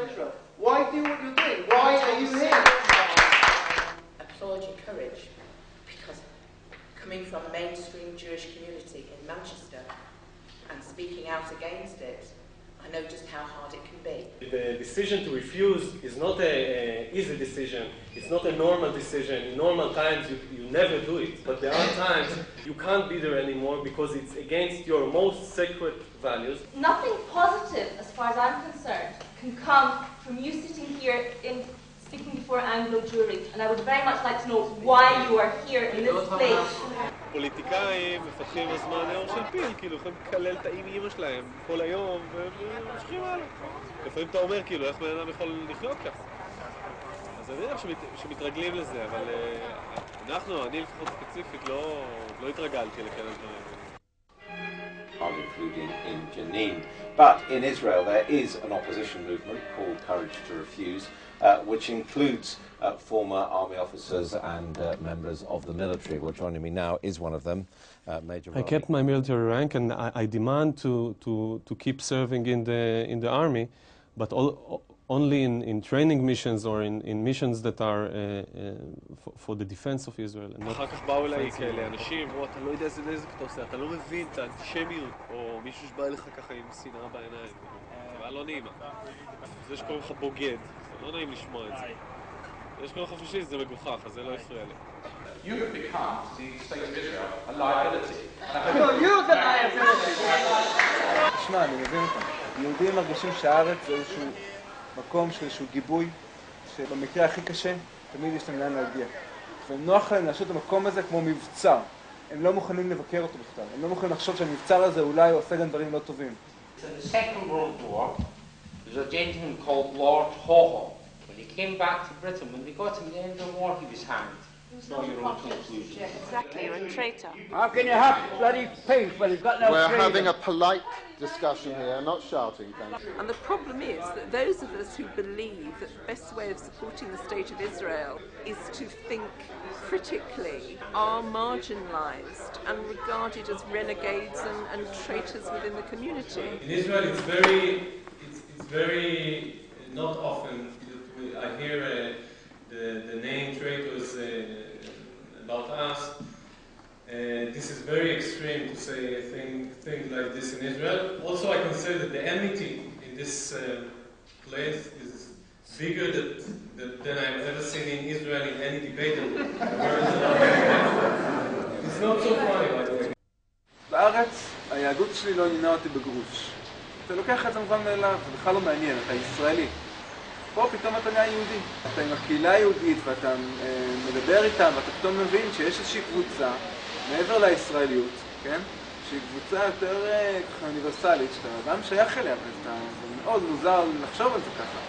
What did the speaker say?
Israel. Why do what you're doing? Why are you here? Applaud your courage, because coming from mainstream Jewish community in Manchester and speaking out against it, I know just how hard it can be. The decision to refuse is not an easy decision. It's not a normal decision. In normal times, you never do it. But there are times you can't be there anymore because it's against your most sacred values. Nothing positive, as far as I'm concerned, can come from you sitting here speaking before Anglo jury. And I would very much like to know why you are here in this place. פוליטיקאים מפתחים הזמן יום של פיל, כאילו יכולים לקלל את האמא שלהם כל היום וממשיכים הלאה. לפעמים אתה אומר כאילו איך בן אדם יכול לחיות ככה. אז אני יודע שמתרגלים לזה, אבל אני לפחות ספציפית לא התרגלתי לכאלה דברים. Including in Jenin. But in Israel there is an opposition movement called Courage to Refuse, which includes former army officers and members of the military. Well, joining me now is one of them, Major I kept my military rank, and I demand to keep serving in the army, but only in training missions or in missions that are for the defense of Israel. אחר כך באו אליי כאלה אנשים, אתה לא יודע איזה נזק אתה עושה, אתה לא מבין את האנטישמיות, או מישהו שבא אליך ככה עם שנאה בעיניים. זה לא נעימה. זה שקוראים לך בוגד, זה לא נעים לשמוע את זה. זה שקוראים לך פשיסט, זה מגוחך, אז זה לא יפריע לי. You have become, to the state of Israel, a liability. You're the liability! תשמע, אני מבין אותם. יהודים מרגישים שהארץ זה איזשהו מקום של איזשהו גיבוי, שבמקרה הכי קשה, תמיד יש להם לאן להגיע. ונוח להם לעשות את המקום הזה כמו מבצר. הם לא מוכנים לבקר אותו בכלל. הם לא מוכנים לחשוב שהמבצר הזה אולי עושה גם דברים לא טובים. In the Second World War, there was a gentleman called Lord Howe. When he came back to Britain, when they got him at the end of the war, he was hanged. Draw your own conclusion. Exactly, you're a traitor. How can you have bloody peace when you've got no freedom? We're having a polite discussion here, not shouting, thank you. And the problem is that those of us who believe that the best way of supporting the state of Israel is to think critically are marginalised and regarded as renegades and traitors within the community. In Israel, it's very not often I hear the name traitors about us. This is very extreme to say a thing like this in Israel. Also, I can say that the enmity in this place is bigger than I've ever seen in Israel in any debate. It's not so funny, by the way. בארץ, היהדות שלי לא עניינה אותי בגרוש. אתה לוקח את זה מובן מאליו, זה בכלל לא מעניין, אתה ישראלי. פה פתאום אתה נהיה יהודי. אתה עם הקהילה היהודית ואתה מדבר איתם ואתה פתאום מבין שיש איזושהי קבוצה מעבר לישראליות, כן? שהיא קבוצה יותר ככה אוניברסלית, שאתה אדם שייך אליה, וזה מאוד מוזר לחשוב על זה ככה.